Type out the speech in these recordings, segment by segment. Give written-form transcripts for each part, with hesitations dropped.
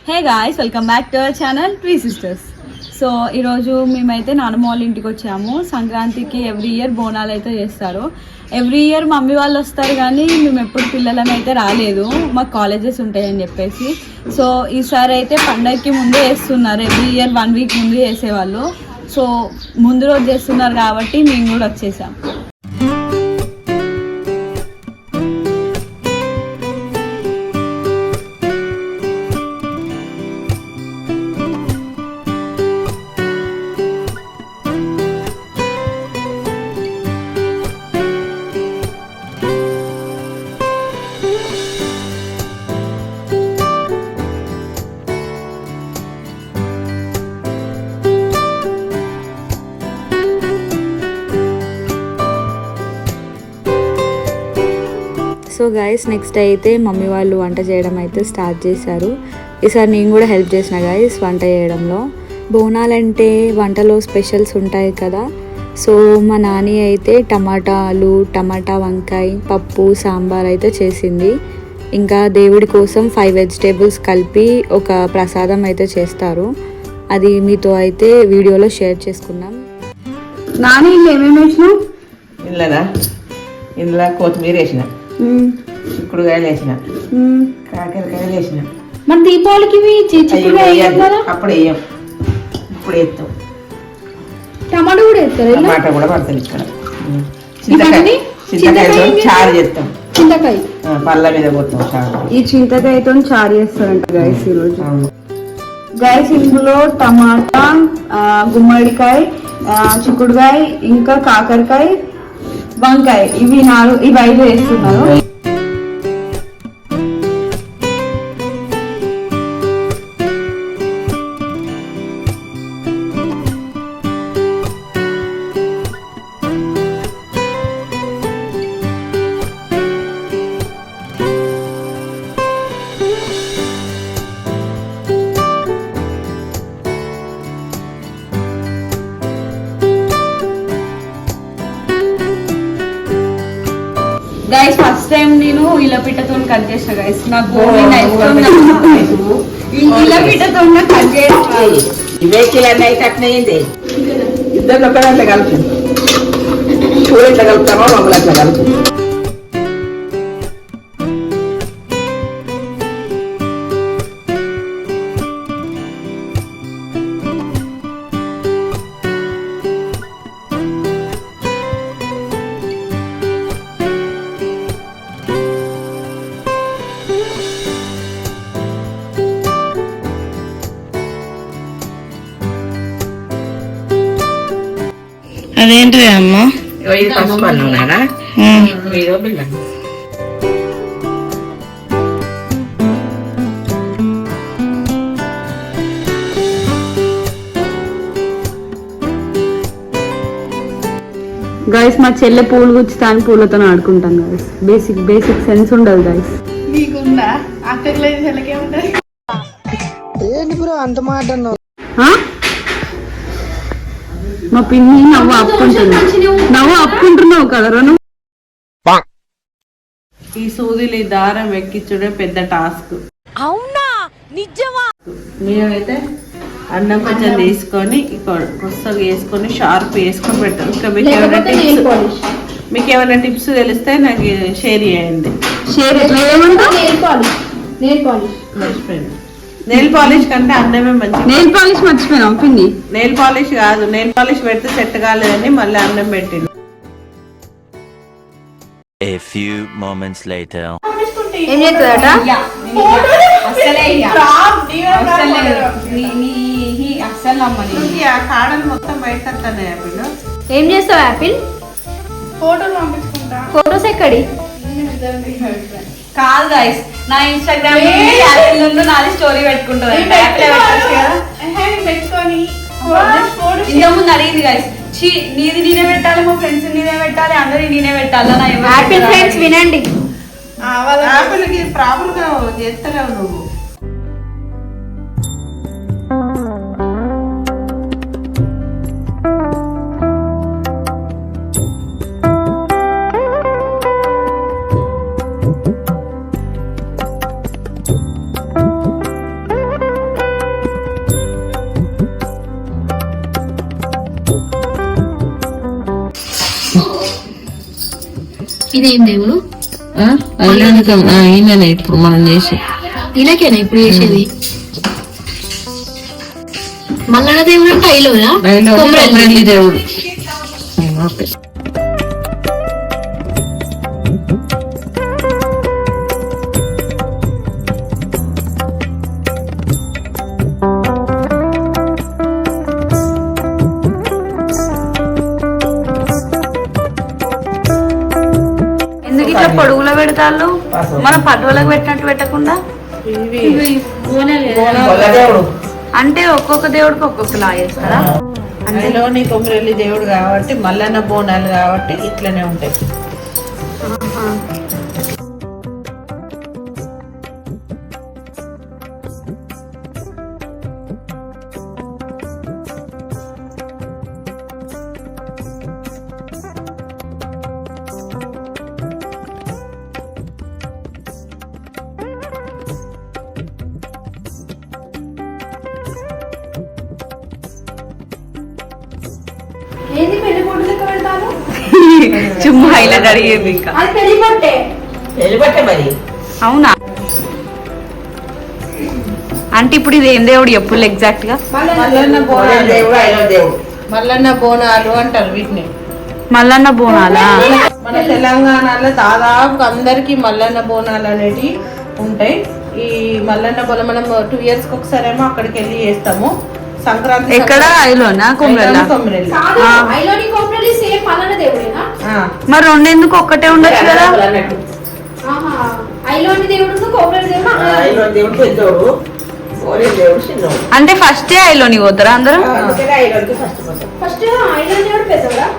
Hey guys, welcome back to our channel tree sisters. So ఈరోజు మేమైతే నానమ్మ వాళ్ళ ఇంటికి వచ్చాము. సంక్రాంతికి ఎవ్రీ ఇయర్ బోనాలు అయితే చేస్తారు. ఎవ్రీ ఇయర్ మమ్మీ వాళ్ళు వస్తారు, కానీ మేము ఎప్పుడు పిల్లలని అయితే రాలేదు, మాకు కాలేజెస్ ఉంటాయని చెప్పేసి. సో ఈసారి అయితే పండగకి ముందే చేస్తున్నారు. ఎవ్రీ ఇయర్ 1 వీక్ ముందు చేసేవాళ్ళు. సో ముందు రోజు చేస్తున్నారు కాబట్టి మేము కూడా వచ్చేసాం. సో గైస్, నెక్స్ట్ అయితే మమ్మీ వాళ్ళు వంట చేయడం అయితే స్టార్ట్ చేశారు. ఈసారి నేను కూడా హెల్ప్ చేసిన గైస్ వంట చేయడంలో. బోనాలంటే వంటలో స్పెషల్స్ ఉంటాయి కదా. సో మా నాని అయితే టమాటా వంకాయ పప్పు సాంబార్ అయితే చేసింది. ఇంకా దేవుడి కోసం 5 వెజిటేబుల్స్ కలిపి ఒక ప్రసాదం అయితే చేస్తారు. అది మీతో అయితే వీడియోలో షేర్ చేసుకున్నాం. నాని ఏమేమి వేసినావు? ఇందులో కొత్తిమీర వేసిన, చిక్కుడుకాయలు వేసిన, కాకరకాయలు వేసిన. మరి దీపావళికి అప్పుడు వేయం, ఇప్పుడు వేస్తాం. టమాటా కూడా వేస్తారు, టమాటా కూడా పడతాం. ఇక్కడ చింతకాయతో చారు చేస్తాం. చింతకాయ పళ్ళ మీద పోతాం చారు. ఈ చింతకాయతో చారు చేస్తారంట గైస్ ఈరోజు. గైస్ ఇందులో టమాటా, గుమ్మడికాయ, చిక్కుడుకాయ, ఇంకా కాకరకాయ, వంకాయ, ఇవి 5 వేస్తున్నారు. గైస్ ఫస్ట్ టైం నేను ఇలా పిట్టతో కట్ చేసిన గైస్. నాకు ఇలా పిట్టతో కట్ చేస్తాను. ఇవే కిలన్నీ అయితే అట్నే ఇద్దరు ఒక దాంట్లో కలుపు. కూర ఇట్లా కలుపుతామో మమ్మల్ని అట్లా కలుపు. అదేంటిది అమ్మా? ఇది పసుపు అన్నం నానా, ఇదో బిల్ల. గైస్ మా చెల్లె పూలు గుచ్చుతా అని పూలతో ఆడుకుంటాం గైస్. బేసిక్ సెన్స్ ఉండదు గైస్. నీకుందా? అక్కడికి లేదు, చెల్లకే ఉంటుంది. ఏంటి బ్రో అంత మాట అన్నావు? మా పిన్ని నవ్వు అప్పుకుంటున్నావు కదరా నువ్వు. ఈ సూదిలి దారం ఎక్కించడే పెద్ద టాస్క్. అవునా? నిజమా? మేమైతే అన్నం కొంచెం తీసుకొని కొత్తగా వేసుకొని షార్ప్ వేసుకొని పెడతాం. ఇంకా మీకు ఏమైనా టిప్స్ తెలిస్తే నాకు షేర్ చేయండి. మర్చిపోయింది. నెయిల్ పాలిష్ కంటే అన్నమే మంచి. నెయిల్ పాలిష్ మర్చిపోయినా పిన్ని. నెయిల్ పాలిష్ కాదు, నెయిల్ పాలిష్ పెడితే సెట్ కాలేదని మళ్ళీ అన్నం పెట్టింది. A few moments later. ఏం చేస్తుందట? కాడలు మొత్తం బయట యాపిల్. ఏం చేస్తావు యాపిల్? ఫోటోలు పంపించుకుంటా. ఫోటోస్ ఎక్కడి? కాదు గైస్, నా ఇన్స్టాగ్రామ్ నాది స్టోరీ పెట్టుకుంటాను. ఇంతకుముందు అడిగింది గైస్, నీది నేనే పెట్టాలి, మా ఫ్రెండ్స్ నేనే పెట్టాలి, అందరి నేనే పెట్టాలి. యాపిల్ ఫ్రెండ్స్ వినండి, యాపిల్కి ప్రాబ్లం గా చేస్తలేవు నువ్వు. ఇదేం దేవుడు ఈయననే ఇప్పుడు మనం చేసి ఈయనకేనా ఇప్పుడు చేసేది? మల్లన్న దేవుడు అంటే ఐలోనా? కొమరెల్లి దేవుడు. ఓకే. ఎందుకు ఇట్లా పొడుగులో పెడతాళ్ళు? మన పట్టువలకు పెట్టినట్టు పెట్టకుండా దేవుడు అంటే ఒక్కొక్క దేవుడికి ఒక్కొక్కలా చేస్తారా? అందులోని కొమరెల్లి దేవుడు కాబట్టి మల్లన్న బోనాలు కాబట్టి ఇట్లనే ఉంటాయి. ఏది పెళ్లి కొట్టు లెక్క పెడతాను? చుమ్మా హైలైట్ అడిగేది ఇంకా. అది పెళ్లి కొట్టే. వెళ్ళిపట్టే మరి. అవునా? అంటే ఇప్పుడు ఇది ఏం దేవుడు ఎప్పుడు ఎగ్జాక్ట్ గా? మల్లన్న బోనాలు. దేవుడు ఐదో దేవుడు. మల్లన్న బోనాలు అంటారు వీటిని. మల్లన్న బోనాలా? మన తెలంగాణలో దాదాపు అందరికి మల్లన్న బోనాలు అనేటివి ఉంటాయి. ఈ మల్లన్న బోనం మనం 2 years కి ఒకసారేమో అక్కడికి వెళ్ళి చేస్తాము. సంక్రాంతి ఎక్కడ? ఐలోనా కొమరెల్లా? కొమరెల్లి. కాదు, ఐలోని కొమరెల్లి సేమ్ మల్లన్న దేవుడేనా? మరి రెండెందుకు ఒక్కటే ఉండొచ్చు కదా? అన్నట్టు ఆహా, ఐలోని దేవుడు కొమరెల్లి దేవుడు ఐదో దేవుడు పెద్దోడు, కోరే దేవుడు చిన్నోడు. అంటే ఫస్టే ఐలోని పోతారా అందరూ? అందుకనే ఐదోకి ఫస్ట్ పోతాం. ఫస్ట్ ఐలోని దేవుడు పెద్దోడా?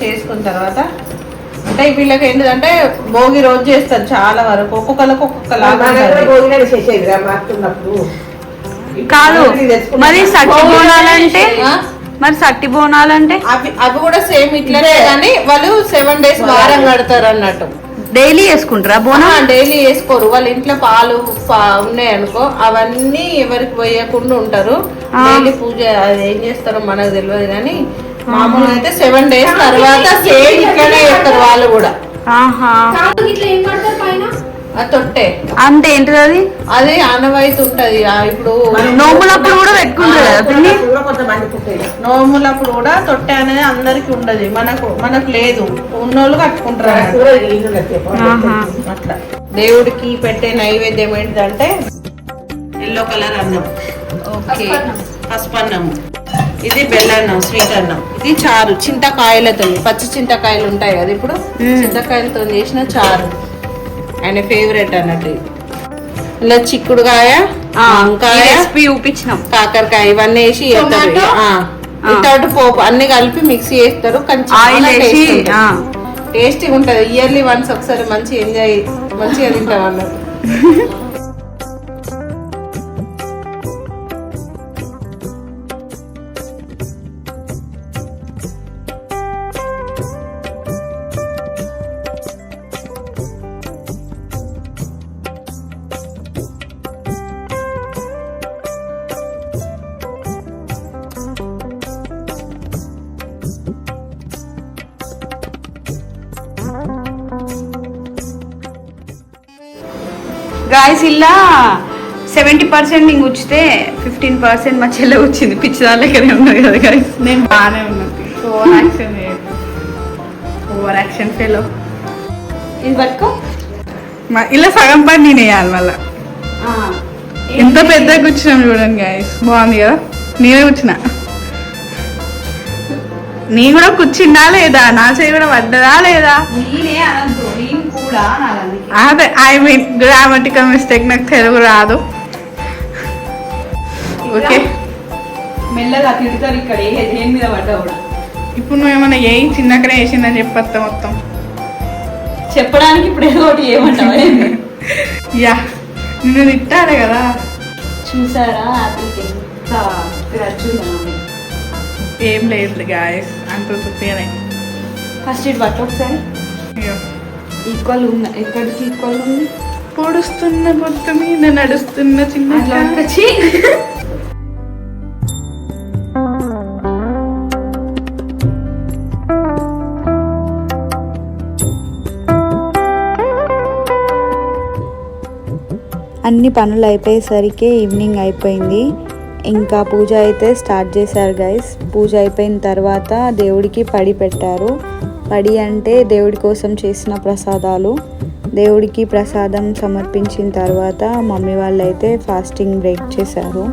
చేసుకున్న తర్వాత అంటే వీళ్ళకి ఏంటంటే భోగి రోజు చేస్తారు చాలా వరకు. ఒక్కొక్కరికి ఒక్కొక్క లాగా ఉంటుంది. భోగినాలు చేసేది రా మాకున్నప్పుడు. కాదు మరి సట్టి బోనాలంటే? మరి సట్టి బోనాలంటే అవి కూడా సేమ్ ఇట్లనే కానీ వాళ్ళు 7 days వారం కడతారు అన్నట్టు. డైలీ చేసుకుంటారా బోనం? డైలీ వేసుకోరు. వాళ్ళ ఇంట్లో పాలు ఉన్నాయనుకో అవన్నీ ఎవరికి పోయకుండా ఉంటారు. డైలీ పూజ అది ఏం చేస్తారో మనకు తెలియదు కానీ మామూలుగా అయితే 7 days తర్వాత సేమ్ ఇట్లనే చేస్తారు వాళ్ళు కూడా. ఆహా, కాదు, ఇట్లా ఏం పడతారు పైన? ఆ తొట్టే అంటే ఏంటిది అది? అది ఆనవాయితీ ఉంటది. ఇప్పుడు నోములప్పుడు కూడా పెట్టుకుంటారు కదా పిన్ని? కొంతమంది పుట్టేది నోములప్పుడు కూడా తొట్టె అనేది అందరికి ఉండదు. మనకు లేదు, ఉన్నోళ్ళు కట్టుకుంటారు ఆహా. అట్లా. దేవుడికి పెట్టే నైవేద్యం ఏంటంటే ఎల్లో కలర్ అన్నం, ఓకే, పసుపన్నం. ఇది బెల్లన్నం, స్వీట్ అన్నం. ఇది చారు చింతకాయలతో, పచ్చి చింతకాయలు ఉంటాయి కదా ఇప్పుడు, చింతకాయలతో చేసిన చారు ఆయన ఫేవరెట్ అన్నట్టు. ఇలా చిక్కుడుకాయ, వంకాయ, చూపించినాం, కాకరకాయ ఇవన్నీ వేసి చేస్తారు. వితౌట్ పోపు అన్ని కలిపి మిక్సీ చేస్తారు. కానీ టేస్టీగా ఉంటది. ఇయర్లీ వన్స్ ఒకసారి మంచి ఎంజాయ్ మంచిగా తింటాం అన్నట్టు. గాయస్ ఇలా 70% ఇంక ఉచ్చితే 15% మా చెల్లె వచ్చింది. పిచ్చిదాని లెక్కనే ఉన్నది కదా గాయస్. నేను బాగానే ఉన్నది. Over action fellow. ఇది పట్టుకో. ఇలా సగం పని నేను వేయాలి మళ్ళా. ఎంత పెద్దగా కూర్చున్నాం చూడండి గాయస్, బాగుంది కదా. నేనే కూర్చున్నా. నేను కూడా కూర్చున్నా లేదా? నా చేయి కూడా పడ్డదా లేదా? నేనే అనద్దు, నేను కూడా అనాలి. అదే ఐ మీన్ గ్రామటికల్ మిస్టేక్, నాకు తెలుగు రాదు. ఓకే, మెల్లగా తిడతారు ఇక్కడ దేని మీద పడ్డా కూడా. ఇప్పుడు నువ్వు ఏమన్నా ఏ చిన్నకనే వేసిందని చెప్పొస్తా మొత్తం చెప్పడానికి ఇప్పుడు ఏదో ఒకటి ఏమంటావా? యా, నిన్ను తిట్టాలి కదా. చూసారా ఆపిల్ చూడండి. ఏం లేదు గాయస్, అంత తృప్తిగానే. ఫస్ట్ ఇటు పట్టు ఒకసారి. ఈక్వల్ ఉంది, ఎక్కడికి ఈక్వల్ ఉంది? పొడుస్తున్న పొత్తు మీద నడుస్తున్న చిన్న అట్లా వచ్చి అన్ని పనులు అయిపోయేసరికి ఈవినింగ్ అయిపోయింది. ఇంకా పూజ అయితే స్టార్ట్ చేశారు గైస్. పూజ అయిపోయిన తర్వాత దేవుడికి పడి పెట్టారు. పడి అంటే దేవుడి కోసం చేసిన ప్రసాదాలు. దేవుడికి ప్రసాదం సమర్పించిన తర్వాత మమ్మీ వాళ్ళు అయితే ఫాస్టింగ్ బ్రేక్ చేశారు.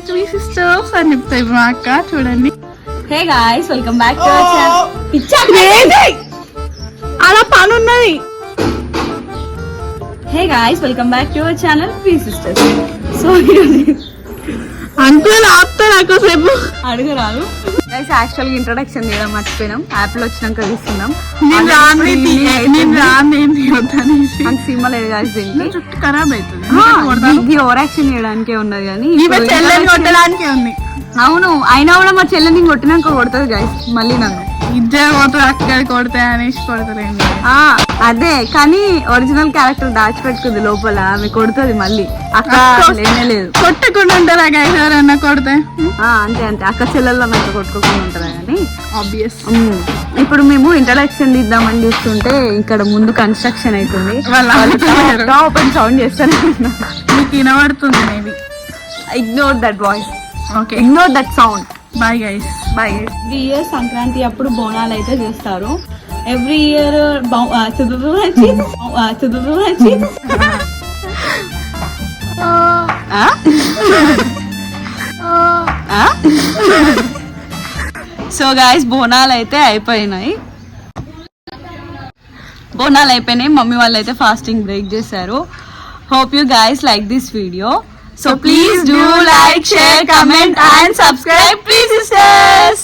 త్రీ సిస్టర్స్ అని చెప్తాయి మా అక్క. చూడండి, hey guys, welcome back to our channel. అలా పని ఉన్నది. Hey guys, welcome back to our channel three sisters. So uncle ఆపుతా నాకు సేపు అడగరాదు గైస్. యాక్చువల్ గా ఇంట్రొడక్షన్ చేయడం మర్చిపోయినాం. యాప్ లో వచ్చినాక తీసుకున్నాం. నేను రాని సినిమా లేదు గాయ్స్. దీనికి చుట్టూ ఖరాబ్ అవుతుంది. ఓవర్ యాక్షన్ చేయడానికే ఉన్నది కానీ చెల్లెని కొట్టడానికే ఉంది. అవును, అయినా కూడా మా చెల్లెని కొట్టినాక కొడుతుంది గాయ్స్. మళ్ళీ నన్ను ఇద్దరు కొడతారు, అక్కడ కొడతాయి అనేసి కొడతారండి. అదే కానీ ఒరిజినల్ క్యారెక్టర్ దాచిపెట్టుకుంది లోపల. ఆమె కొడుతుంది మళ్ళీ. అక్క లేనే లేదు. కొట్టకుండా ఉంటారా గైస్ ఎవరన్నా కొడితే? అంతే అంతే, అక్క చెల్లెల్లో నాకు కొట్టుకోకుండా ఉంటారా కానీ ఆబ్వియస్. ఇప్పుడు మేము ఇంట్రడక్షన్ ఇద్దామని చూస్తుంటే ఇక్కడ ముందు కన్స్ట్రక్షన్ అవుతుంది. ఓపెన్ సౌండ్ చేస్తాను. మీకు వినబడుతుంది maybe. Ignore that voice. Okay, ignore that sound. Bye guys. Bye. Every year Sankranti అప్పుడు బోనాలు అయితే చేస్తారు. Every year so guys, Bonalu అయితే అయిపోయినాయి. మమ్మీ వాళ్ళు అయితే ఫాస్టింగ్ బ్రేక్ చేశారు. Hope you guys like this video. So please do like, share, comment and subscribe, please sisters.